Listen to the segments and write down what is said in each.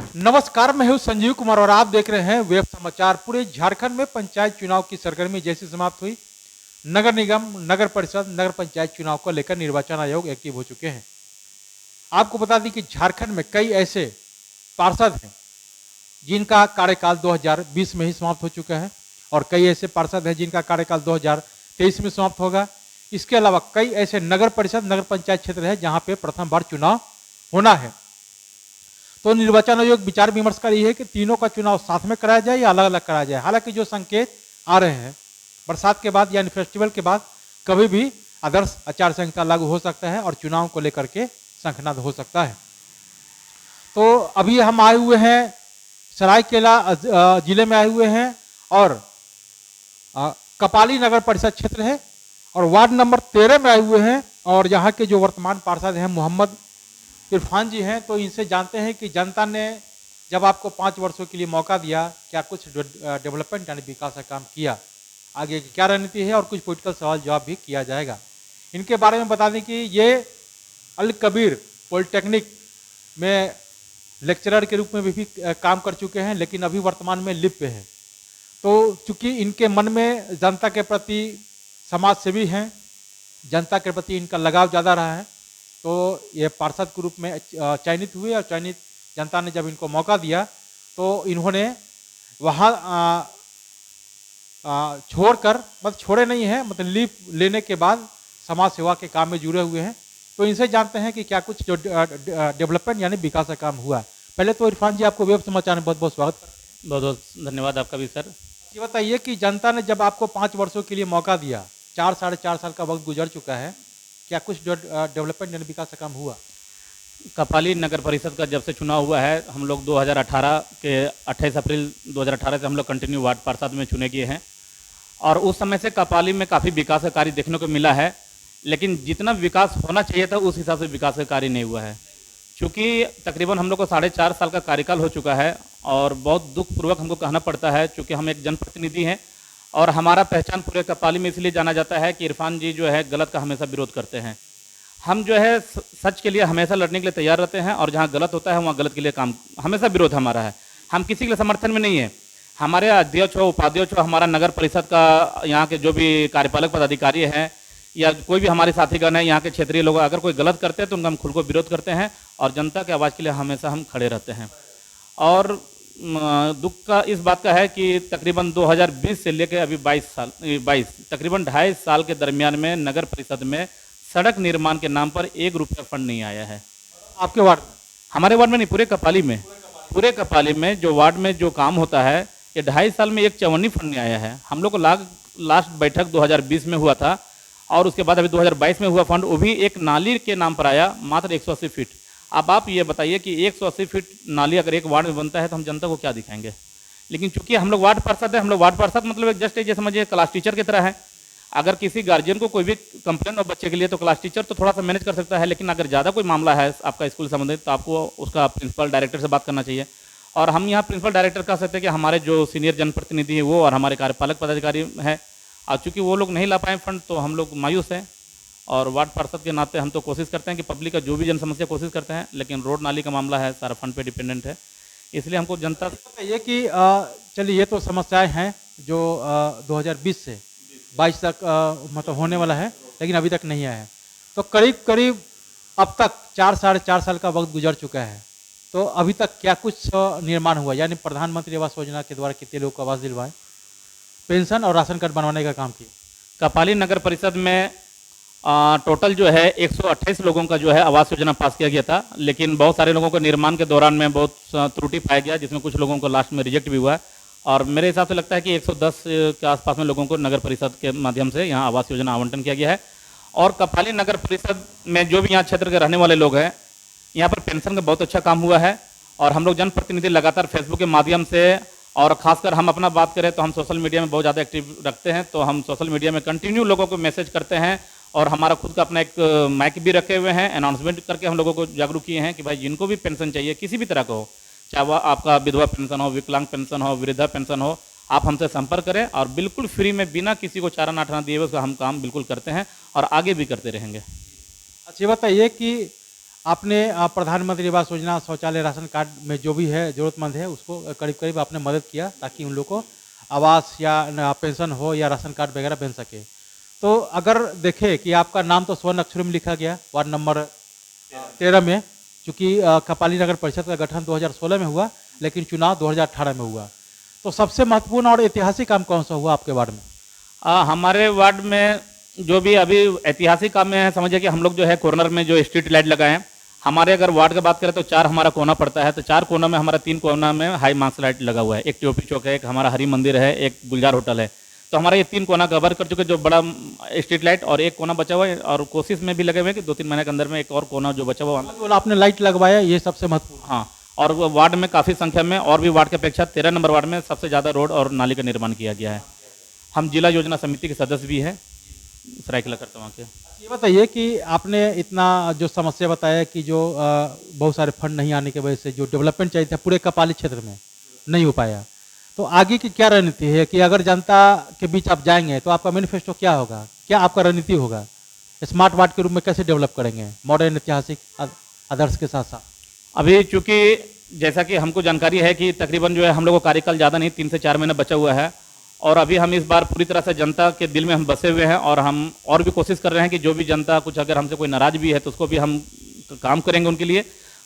नमस्कार, मैं हूं संजीव कुमार और आप देख रहे हैं वेब समाचार। पूरे झारखंड में पंचायत चुनाव की सरगर्मी जैसी समाप्त हुई, नगर निगम, नगर परिषद, नगर पंचायत चुनाव को लेकर निर्वाचन आयोग एक्टिव हो चुके हैं। आपको बता दें कि झारखंड में कई ऐसे पार्षद हैं जिनका कार्यकाल 2020 में ही समाप्त हो चुका है और कई ऐसे पार्षद हैं जिनका कार्यकाल 2023 में समाप्त होगा। इसके अलावा कई ऐसे नगर परिषद, नगर पंचायत क्षेत्र है जहां पे प्रथम बार चुनाव होना है। तो निर्वाचन आयोग विचार विमर्श कर रही है कि तीनों का चुनाव साथ में कराया जाए या अलग अलग कराया जाए। हालांकि जो संकेत आ रहे हैं, बरसात के बाद यानी फेस्टिवल के बाद कभी भी आदर्श आचार संहिता लागू हो सकता है और चुनाव को लेकर के शंखनाद हो सकता है। तो अभी हम आए हुए हैं सरायकेला जिले में आए हुए हैं और कपाली नगर परिषद क्षेत्र है और वार्ड नंबर 13 में आए हुए हैं और यहाँ के जो वर्तमान पार्षद हैं मोहम्मद इरफान जी हैं। तो इनसे जानते हैं कि जनता ने जब आपको 5 वर्षों के लिए मौका दिया, क्या कुछ डेवलपमेंट यानी विकास का काम किया, आगे की क्या रणनीति है और कुछ पॉलिटिकल सवाल जवाब भी किया जाएगा। इनके बारे में बता दें कि ये अल कबीर पॉलिटेक्निक में लेक्चरर के रूप में भी काम कर चुके हैं, लेकिन अभी वर्तमान में लिप पे है। तो चूंकि इनके मन में जनता के प्रति समाज सेवी हैं, जनता के प्रति इनका लगाव ज़्यादा रहा है, तो ये पार्षद के रूप में चयनित हुए और चयनित जनता ने जब इनको मौका दिया तो इन्होंने वहाँ छोड़कर, मतलब छोड़े नहीं हैं, मतलब लीव लेने के बाद समाज सेवा के काम में जुड़े हुए हैं। तो इनसे जानते हैं कि क्या कुछ जो डेवलपमेंट यानी विकास का काम हुआ है। पहले तो इरफान जी, आपको वेब समाचार में बहुत बहुत स्वागत करते हैं। बहुत बहुत धन्यवाद आपका भी सर। ये बताइए कि जनता ने जब आपको 5 वर्षों के लिए मौका दिया, 4 साढ़े 4 साल का वक्त गुजर चुका है, क्या कुछ डेवलपमेंट यानी विकास का काम हुआ? कपाली नगर परिषद का जब से चुनाव हुआ है, हम लोग 2018 के 28 अप्रैल 2018 से हम लोग कंटिन्यू वार्ड पार्षद में चुने गए हैं और उस समय से कपाली में काफ़ी विकास का कार्य देखने को मिला है, लेकिन जितना विकास होना चाहिए था उस हिसाब से विकास का कार्य नहीं हुआ है। चूँकि तकरीबन हम लोग को 4.5 साल का कार्यकाल हो चुका है और बहुत दुखपूर्वक हमको कहना पड़ता है, चूँकि हम एक जनप्रतिनिधि हैं और हमारा पहचान पूरे कपाली में इसलिए जाना जाता है कि इरफान जी जो है गलत का हमेशा विरोध करते हैं। हम जो है सच के लिए हमेशा लड़ने के लिए तैयार रहते हैं और जहाँ गलत होता है वहाँ गलत के लिए काम, हमेशा विरोध हमारा है। हम किसी के लिए समर्थन में नहीं है। हमारे अध्यक्ष हो, उपाध्यक्ष हो, हमारा नगर परिषद का यहाँ के जो भी कार्यपालक पदाधिकारी हैं या कोई भी हमारे साथीगण हैं, यहाँ के क्षेत्रीय लोग अगर कोई गलत करते हैं तो उनका हम खुल को विरोध करते हैं और जनता के आवाज़ के लिए हमेशा हम खड़े रहते हैं। और दुख का इस बात का है कि तकरीबन 2020 से लेकर अभी 22 तकरीबन 2.5 साल के दरमियान में नगर परिषद में सड़क निर्माण के नाम पर 1 रुपया फंड नहीं आया है। आपके वार्ड? हमारे वार्ड में नहीं, पूरे कपाली में। पूरे कपाली में जो वार्ड में जो काम होता है, ये 2.5 साल में एक चवन्नी फंड नहीं आया है। हम लोग को लास्ट बैठक 2020 में हुआ था और उसके बाद अभी 2022 में हुआ फंड, वो भी एक नाली के नाम पर आया, मात्र 180 फीट। अब आप ये बताइए कि 180 फीट नाली अगर एक वार्ड में बनता है तो हम जनता को क्या दिखाएंगे। लेकिन चूंकि हम लोग वार्ड पार्षद है, हम लोग वार्ड पार्षद मतलब एक जस्ट ये समझिए क्लास टीचर की तरह है। अगर किसी गार्जियन को कोई भी कंप्लेन हो बच्चे के लिए तो क्लास टीचर तो थोड़ा सा मैनेज कर सकता है, लेकिन अगर ज़्यादा कोई मामला है आपका स्कूल संबंधित तो आपको उसका प्रिंसिपल डायरेक्टर से बात करना चाहिए। और हम यहाँ प्रिंसिपल डायरेक्टर कह सकते हैं कि हमारे जो सीनियर जनप्रतिनिधि है वो और हमारे कार्यपालक पदाधिकारी है, और चूँकि वो लोग नहीं ला पाए फंड तो हम लोग मायूस हैं। और वार्ड पार्षद के नाते हम तो कोशिश करते हैं कि पब्लिक का जो भी जन समस्या कोशिश करते हैं, लेकिन रोड नाली का मामला है सारा फंड पे डिपेंडेंट है, इसलिए हमको जनता ये कि चलिए ये तो समस्याएं हैं जो 2020 से 22 तक मतलब होने वाला है, लेकिन अभी तक नहीं आया है। तो करीब करीब अब तक 4 साढ़े 4 साल का वक्त गुजर चुका है, तो अभी तक क्या कुछ निर्माण हुआ? यानी प्रधानमंत्री आवास योजना के द्वारा कितने लोगों को आवास दिलवाए, पेंशन और राशन कार्ड बनवाने का काम किया? कपाली नगर परिषद में टोटल जो है 128 लोगों का जो है आवास योजना पास किया गया था, लेकिन बहुत सारे लोगों को निर्माण के दौरान में बहुत त्रुटि पाया गया, जिसमें कुछ लोगों को लास्ट में रिजेक्ट भी हुआ है। और मेरे हिसाब से लगता है कि 110 के आसपास में लोगों को नगर परिषद के माध्यम से यहाँ आवास योजना आवंटन किया गया है। और कपाली नगर परिषद में जो भी यहाँ क्षेत्र के रहने वाले लोग हैं, यहाँ पर पेंशन का बहुत अच्छा काम हुआ है और हम लोग जनप्रतिनिधि लगातार फेसबुक के माध्यम से, और खासकर हम अपना बात करें तो हम सोशल मीडिया में बहुत ज़्यादा एक्टिव रखते हैं, तो हम सोशल मीडिया में कंटिन्यू लोगों को मैसेज करते हैं और हमारा खुद का अपना एक माइक भी रखे हुए हैं, अनाउंसमेंट करके हम लोगों को जागरूक किए हैं कि भाई जिनको भी पेंशन चाहिए किसी भी तरह का हो, चाहे वह आपका विधवा पेंशन हो, विकलांग पेंशन हो, वृद्धा पेंशन हो, आप हमसे संपर्क करें और बिल्कुल फ्री में बिना किसी को चारा नाठना दिए उसका हम काम बिल्कुल करते हैं और आगे भी करते रहेंगे। अच्छा, ये बताइए कि आपने प्रधानमंत्री आवास योजना, शौचालय, राशन कार्ड में जो भी है ज़रूरतमंद है उसको करीब करीब आपने मदद किया ताकि उन लोग को आवास या पेंशन हो या राशन कार्ड वगैरह बन सके। तो अगर देखें कि आपका नाम तो स्वर्ण अक्षरों में लिखा गया वार्ड नंबर 13 में, चूँकि कपाली नगर परिषद का गठन 2016 में हुआ लेकिन चुनाव 2018 में हुआ। तो सबसे महत्वपूर्ण और ऐतिहासिक काम कौन सा हुआ आपके वार्ड में? हमारे वार्ड में जो भी अभी ऐतिहासिक काम में है, समझिए कि हम लोग जो है कॉर्नर में जो स्ट्रीट लाइट लगाए हैं। हमारे अगर वार्ड की बात करें तो 4 हमारा कोना पड़ता है, तो 4 कोना में हमारा 3 कोना में हाई मार्क्स लाइट लगा हुआ है। एक टीओपी चौक है, एक हमारा हरि मंदिर है, एक गुलजार होटल है। तो हमारा ये 3 कोना कवर कर चुके, जो बड़ा स्ट्रीट लाइट, और एक कोना बचा हुआ है, और कोशिश में भी लगे हुए हैं कि 2-3 महीने के अंदर में एक और कोना जो बचा हुआ। केवल आपने लाइट लगवाया, ये सबसे महत्वपूर्ण। हाँ, और वो वार्ड में काफ़ी संख्या में और भी वार्ड की अपेक्षा 13 नंबर वार्ड में सबसे ज़्यादा रोड और नाली का निर्माण किया गया है। हम जिला योजना समिति के सदस्य भी हैं, सरायकेला करते वहाँ के। ये बताइए कि आपने इतना जो समस्या बताया कि जो बहुत सारे फंड नहीं आने की वजह से जो डेवलपमेंट चाहिए था पूरे कपाली क्षेत्र में नहीं हो पाया, तो आगे की क्या रणनीति है कि अगर जनता के बीच आप जाएंगे तो आपका मैनिफेस्टो क्या होगा, क्या आपका रणनीति होगा? स्मार्ट वार्ड के रूप में कैसे डेवलप करेंगे मॉडर्न ऐतिहासिक आदर्श के साथ साथ? अभी चूंकि जैसा कि हमको जानकारी है कि तकरीबन जो है हम लोग को कार्यकाल ज़्यादा नहीं, 3 से 4 महीना बचा हुआ है, और अभी हम इस बार पूरी तरह से जनता के दिल में हम बसे हुए हैं, और हम और भी कोशिश कर रहे हैं कि जो भी जनता कुछ अगर हमसे कोई नाराज भी है तो उसको भी हम काम करेंगे उनके लिए।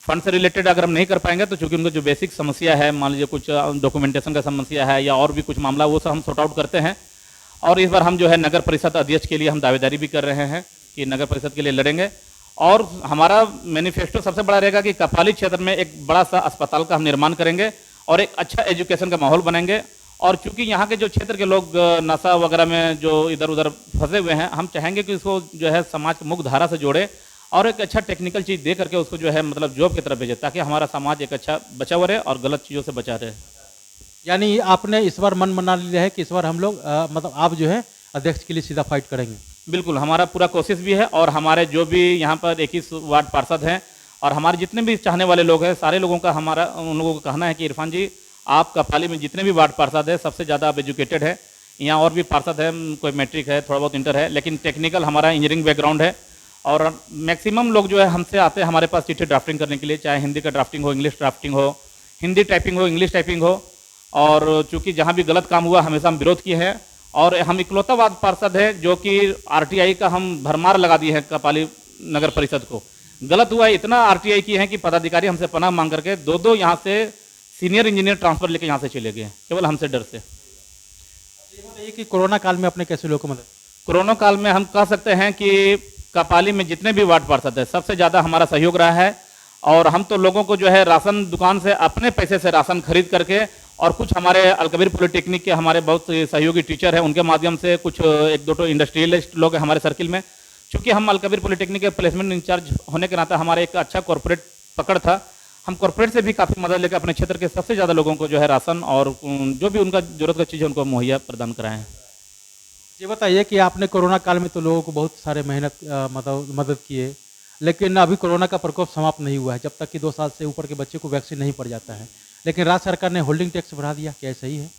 फंड से रिलेटेड अगर हम नहीं कर पाएंगे तो चूंकि उनको जो बेसिक समस्या है, मान लीजिए कुछ डॉक्यूमेंटेशन का समस्या है या और भी कुछ मामला, वो सब हम सॉर्ट आउट करते हैं। और इस बार हम जो है नगर परिषद अध्यक्ष के लिए हम दावेदारी भी कर रहे हैं कि नगर परिषद के लिए लड़ेंगे। और हमारा मैनिफेस्टो सबसे बड़ा रहेगा कि कपाली क्षेत्र में एक बड़ा सा अस्पताल का हम निर्माण करेंगे और एक अच्छा एजुकेशन का माहौल बनाएंगे। और चूंकि यहाँ के जो क्षेत्र के लोग नशा वगैरह में जो इधर उधर फंसे हुए हैं, हम चाहेंगे कि इसको जो है समाज की मुख्य धारा से जोड़े और एक अच्छा टेक्निकल चीज़ दे करके उसको जो है मतलब जॉब की तरफ भेजे, ताकि हमारा समाज एक अच्छा बचा हुआ रहे और गलत चीज़ों से बचा रहे। यानी आपने इस बार मन बना लिया है कि इस बार हम लोग मतलब आप जो है अध्यक्ष के लिए सीधा फाइट करेंगे? बिल्कुल, हमारा पूरा कोशिश भी है, और हमारे जो भी यहाँ पर 21 वार्ड पार्षद हैं और हमारे जितने भी चाहने वाले लोग हैं, सारे लोगों का हमारा उन लोगों को कहना है कि इरफान जी, आप कपाली में जितने भी वार्ड पार्षद है सबसे ज़्यादा आप एजुकेटेड है। यहाँ और भी पार्षद है, कोई मैट्रिक है, थोड़ा बहुत इंटर है, लेकिन टेक्निकल हमारा इंजीनियरिंग बैकग्राउंड है। और मैक्सिमम लोग जो है हमसे आते हैं हमारे पास चिट्ठी ड्राफ्टिंग करने के लिए, चाहे हिंदी का ड्राफ्टिंग हो, इंग्लिश ड्राफ्टिंग हो, हिंदी टाइपिंग हो, इंग्लिश टाइपिंग हो। और चूँकि जहाँ भी गलत काम हुआ हमेशा हम विरोध किए हैं, और हम इकलौता वार्ड पार्षद है जो कि RTI का हम भरमार लगा दिए हैं कपाली नगर परिषद को। गलत हुआ है, इतना RTI की है कि पदाधिकारी हमसे पनाह मांग करके 2-2 यहाँ से सीनियर इंजीनियर ट्रांसफर लेके यहाँ से चले गए, केवल हमसे डर से। ये बताइए कि कोरोना काल में अपने कैसे लोगों को मदद? कोरोना काल में हम कह सकते हैं कि कपाली में जितने भी वार्ड पार्षद है सबसे ज़्यादा हमारा सहयोग रहा है। और हम तो लोगों को जो है राशन दुकान से अपने पैसे से राशन खरीद करके, और कुछ हमारे अलकबीर पॉलिटेक्निक के हमारे बहुत सहयोगी टीचर हैं, उनके माध्यम से कुछ 1-2 इंडस्ट्रियलिस्ट लोग हैं हमारे सर्किल में। चूँकि हम अलकबीर पॉलिटेक्निक के प्लेसमेंट इंचार्ज होने के नाते हमारा एक अच्छा कॉर्पोरेट पकड़ था, हम कॉर्पोरेट से भी काफ़ी मदद लेकर अपने क्षेत्र के सबसे ज़्यादा लोगों को जो है राशन और जो भी उनका जरूरत का चीज़ है उनको मुहैया प्रदान कराएं हैं। ये बताइए कि आपने कोरोना काल में तो लोगों को बहुत सारे मेहनत मदद किए, लेकिन अभी कोरोना का प्रकोप समाप्त नहीं हुआ है जब तक कि 2 साल से ऊपर के बच्चे को वैक्सीन नहीं पड़ जाता है। लेकिन राज्य सरकार ने होल्डिंग टैक्स बढ़ा दिया, क्या सही है?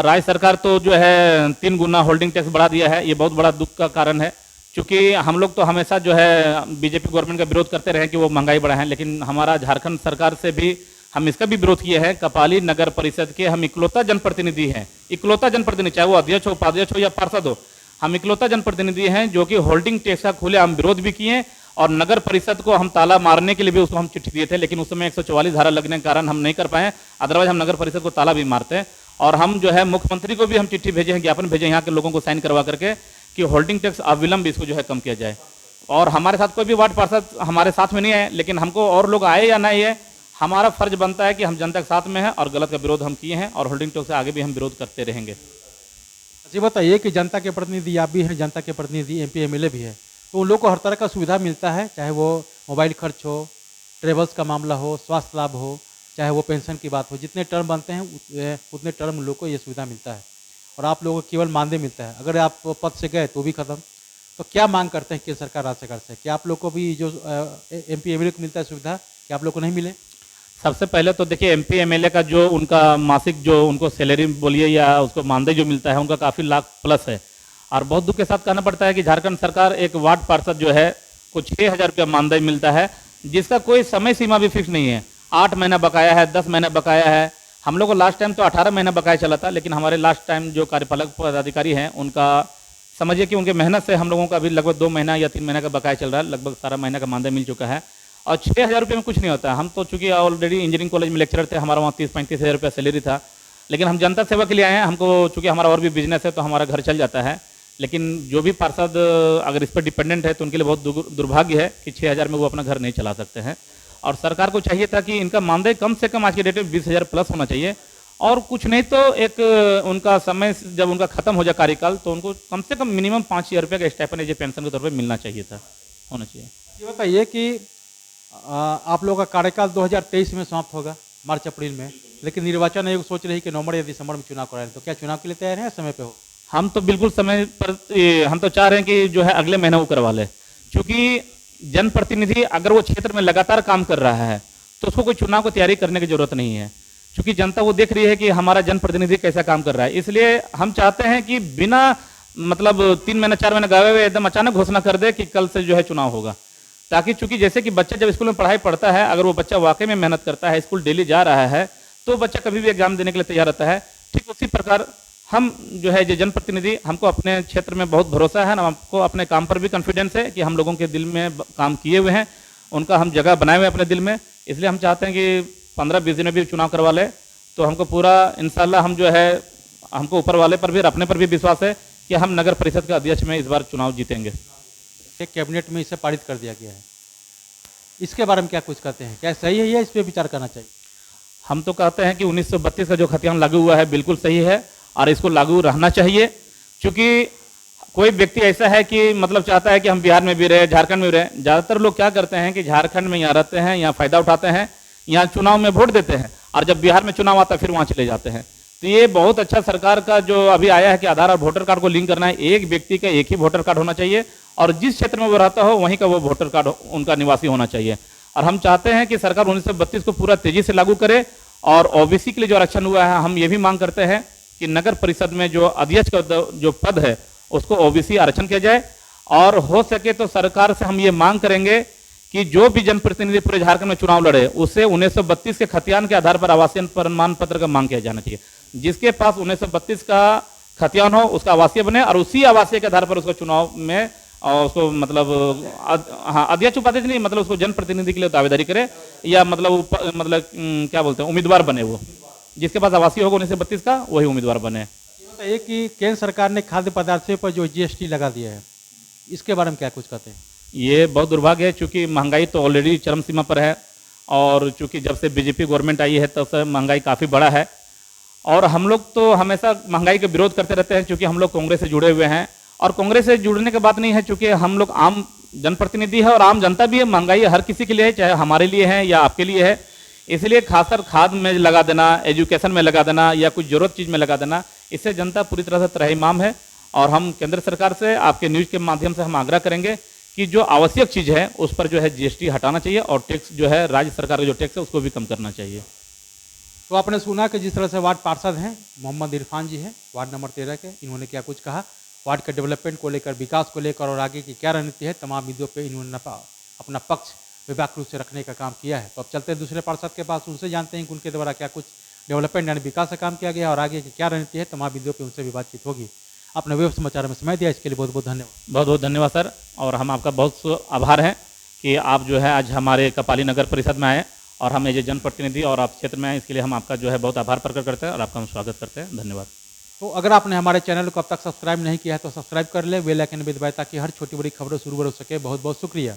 राज्य सरकार तो जो है 3 गुना होल्डिंग टैक्स बढ़ा दिया है, ये बहुत बड़ा दुख का कारण है। क्योंकि हम लोग तो हमेशा जो है बीजेपी गवर्नमेंट का विरोध करते रहे कि वो महंगाई बढ़ाएं, लेकिन हमारा झारखंड सरकार से भी हम इसका भी विरोध किए हैं। कपाली नगर परिषद के हम इकलौता जनप्रतिनिधि हैं, इकलौता जनप्रतिनिधि, चाहे वो अध्यक्ष हो, उपाध्यक्ष हो या पार्षद हो, हम इकलौता जनप्रतिनिधि हैं जो कि होल्डिंग टैक्स का खुले हम विरोध भी किए। और नगर परिषद को हम ताला मारने के लिए भी उसको हम चिट्ठी दिए थे, लेकिन उस समय 144 धारा लगने के कारण हम नहीं कर पाए, अदरवाइज हम नगर परिषद को ताला भी मारते। और हम जो है मुख्यमंत्री को भी हम चिट्ठी भेजे हैं, ज्ञापन भेजे यहाँ के लोगों को साइन करवा करके कि होल्डिंग टैक्स अविलंब इसको जो है कम किया जाए। और हमारे साथ कोई भी वार्ड पार्षद हमारे साथ में नहीं है, लेकिन हमको और लोग आए या नहीं है, हमारा फर्ज बनता है कि हम जनता के साथ में हैं और गलत का विरोध हम किए हैं, और होल्डिंग टैक्स से आगे भी हम विरोध करते रहेंगे। जी बताइए कि जनता के प्रतिनिधि आप भी हैं, जनता के प्रतिनिधि MP MLA भी है, तो उन लोग को हर तरह का सुविधा मिलता है, चाहे वो मोबाइल खर्च हो, ट्रेवल्स का मामला हो, स्वास्थ्य लाभ हो, चाहे वो पेंशन की बात हो, जितने टर्म बनते हैं उतने टर्म लोग को ये सुविधा मिलता है। और आप लोगों को केवल मानदेय मिलता है, अगर आप पद से गए तो भी खत्म। तो क्या मांग करते हैं केंद्र सरकार, राज्य सरकार से? क्या आप लोग को भी जो MP MLA को मिलता है सुविधा, क्या आप लोग को नहीं मिले? सबसे पहले तो देखिए MP MLA का जो उनका मासिक जो उनको सैलरी बोलिए या उसको मानदेय जो मिलता है उनका काफ़ी लाख प्लस है। और बहुत दुख के साथ कहना पड़ता है कि झारखंड सरकार एक वार्ड पार्षद जो है कुछ 6,000 रुपया मानदेय मिलता है, जिसका कोई समय सीमा भी फिक्स नहीं है। 8 महीना बकाया है, 10 महीना बकाया है। हम लोग को लास्ट टाइम तो 18 महीना बकाया चला था, लेकिन हमारे लास्ट टाइम जो कार्यपालक पदाधिकारी हैं उनका समझिए कि उनके मेहनत से हम लोगों का अभी लगभग 2 महीना या 3 महीना का बकाया चल रहा है, लगभग सारा महीना का मानदेय मिल चुका है। और 6,000 रुपये में कुछ नहीं होता है। हम तो चूँकि ऑलरेडी इंजीनियरिंग कॉलेज में लेक्चरर थे, हमारा वहाँ 30-35 हज़ार रुपया सैलरी था, लेकिन हम जनता सेवा के लिए आए हैं। हमको चूँकि हमारा और भी बिजनेस है तो हमारा घर चल जाता है, लेकिन जो भी पार्षद अगर इस पर डिपेंडेंट है तो उनके लिए बहुत दुर्भाग्य है कि 6,000 में वो अपना घर नहीं चला सकते हैं। और सरकार को चाहिए था कि इनका मानदेय कम से कम आज की डेट में 20,000 प्लस होना चाहिए, और कुछ नहीं तो एक उनका समय जब उनका खत्म हो जाए कार्यकाल तो उनको कम से कम मिनिमम 5,000 रुपये का स्टाइपेंड एज ए पेंशन के तौर पर मिलना चाहिए था, होना चाहिए। ये बताइए कि आप लोगों का कार्यकाल 2023 में समाप्त होगा, मार्च अप्रैल में, लेकिन निर्वाचन आयोग सोच रही है कि नवंबर या दिसंबर में चुनाव कराएं, तो क्या चुनाव के लिए तैयार हैं, समय पे हो? हम तो बिल्कुल समय पर, हम तो चाह रहे हैं कि जो है अगले महीने वो करवा ले, क्योंकि जनप्रतिनिधि अगर वो क्षेत्र में लगातार काम कर रहा है तो उसको कोई चुनाव की तैयारी करने की जरूरत नहीं है, क्योंकि जनता वो देख रही है कि हमारा जनप्रतिनिधि कैसा काम कर रहा है। इसलिए हम चाहते हैं कि बिना मतलब 3 महीने 4 महीने गए हुए एकदम अचानक घोषणा कर दे कि कल से जो है चुनाव होगा, ताकि चूंकि जैसे कि बच्चा जब स्कूल में पढ़ाई पढ़ता है, अगर वो बच्चा वाकई में मेहनत करता है, स्कूल डेली जा रहा है, तो बच्चा कभी भी एग्जाम देने के लिए तैयार रहता है। ठीक उसी प्रकार हम जो है जनप्रतिनिधि, हमको अपने क्षेत्र में बहुत भरोसा है, हमको अपने काम पर भी कॉन्फिडेंस है कि हम लोगों के दिल में काम किए हुए हैं, उनका हम जगह बनाए हुए हैं अपने दिल में। इसलिए हम चाहते हैं कि 15-20 दिन में भी चुनाव करवा ले, तो हमको पूरा इंशाल्लाह हम जो है, हमको ऊपर वाले पर भी अपने पर भी विश्वास है कि हम नगर परिषद के अध्यक्ष में इस बार चुनाव जीतेंगे। एक कैबिनेट में इसे पारित कर दिया गया है, इसके बारे में क्या कुछ कहते हैं, क्या सही है या इस पर विचार करना चाहिए? हम तो कहते हैं कि 1932 का जो खतियान लागू हुआ है बिल्कुल सही है और इसको लागू रहना चाहिए, क्योंकि कोई व्यक्ति ऐसा है कि मतलब चाहता है कि हम बिहार में भी रहे, झारखंड में भी रहे। ज़्यादातर लोग क्या करते हैं कि झारखंड में यहाँ रहते हैं, यहाँ फ़ायदा उठाते हैं, यहाँ चुनाव में वोट देते हैं, और जब बिहार में चुनाव आता है फिर वहाँ चले जाते हैं। तो ये बहुत अच्छा सरकार का जो अभी आया है कि आधार और वोटर कार्ड को लिंक करना है। एक व्यक्ति का एक ही वोटर कार्ड होना चाहिए और जिस क्षेत्र में वो रहता हो वहीं का वो वोटर कार्ड उनका निवासी होना चाहिए। और हम चाहते हैं कि सरकार 1932 को पूरा तेजी से लागू करे, और ओबीसी के लिए जो आरक्षण हुआ है, हम ये भी मांग करते हैं कि नगर परिषद में जो अध्यक्ष का जो पद है उसको ओबीसी आरक्षण किया जाए। और हो सके तो सरकार से हम ये मांग करेंगे कि जो भी जनप्रतिनिधि पूरे झारखंड में चुनाव लड़े उसे 1932 के खतियान के आधार पर आवासीय प्रमाण पत्र का मांग किया जाना चाहिए। जिसके पास 1932 का खतियान हो उसका आवासीय बने, और उसी आवासीय के आधार पर उसको चुनाव में उसको मतलब अध्यक्ष उपाध्यक्ष नहीं, मतलब उसको जनप्रतिनिधि के लिए दावेदारी करे, या मतलब क्या बोलते हैं, उम्मीदवार बने। वो जिसके पास आवासीय होगा 1932 का वही उम्मीदवार बने। ये कि केंद्र सरकार ने खाद्य पदार्थों पर जो जीएसटी लगा दिया है, इसके बारे में क्या कुछ कहते हैं? ये बहुत दुर्भाग्य है, चूंकि महंगाई तो ऑलरेडी चरम सीमा पर है, और चूंकि जब से बीजेपी गवर्नमेंट आई है तब से महंगाई काफ़ी बढ़ा है। और हम लोग तो हमेशा महंगाई का विरोध करते रहते हैं, क्योंकि हम लोग कांग्रेस से जुड़े हुए हैं। और कांग्रेस से जुड़ने की बात नहीं है, चूंकि हम लोग आम जनप्रतिनिधि है और आम जनता भी है। महंगाई हर किसी के लिए है, चाहे हमारे लिए है या आपके लिए है। इसलिए खासकर खाद में लगा देना, एजुकेशन में लगा देना, या कुछ जरूरत चीज़ में लगा देना, इससे जनता पूरी तरह से त्रहिमाम है। और हम केंद्र सरकार से आपके न्यूज़ के माध्यम से हम आग्रह करेंगे कि जो आवश्यक चीज़ है उस पर जो है जीएसटी हटाना चाहिए, और टैक्स जो है राज्य सरकार का जो टैक्स है उसको भी कम करना चाहिए। तो आपने सुना कि जिस तरह से वार्ड पार्षद हैं मोहम्मद इरफान जी हैं, वार्ड नंबर 13 के, इन्होंने क्या कुछ कहा वार्ड के डेवलपमेंट को लेकर, विकास को लेकर, और आगे की क्या रणनीति है, तमाम मुद्दों पे इन्होंने अपना पक्ष व्यापक रूप से रखने का काम किया है। तो अब चलते हैं दूसरे पार्षद के पास, उनसे जानते हैं कि उनके द्वारा क्या कुछ डेवलपमेंट यानी विकास का काम किया गया और आगे की क्या रणनीति है, तमाम मुद्दों पर उनसे भी बातचीत होगी। आपने वेब समाचार में समय दिया, इसके लिए बहुत बहुत धन्यवाद। बहुत बहुत धन्यवाद सर, और हम आपका बहुत आभार हैं कि आप जो है आज हमारे कपाली नगर परिषद में आए, और हम एज ए जनप्रतिनिधि और आप क्षेत्र में आए, इसके लिए हम आपका जो है बहुत आभार प्रकट करते हैं और आपका हम स्वागत करते हैं। धन्यवाद। तो अगर आपने हमारे चैनल को अब तक सब्सक्राइब नहीं किया है तो सब्सक्राइब कर ले, बेल आइकन भी दबाएं ताकि हर छोटी बड़ी खबरों शुरू हो सके। बहुत बहुत शुक्रिया।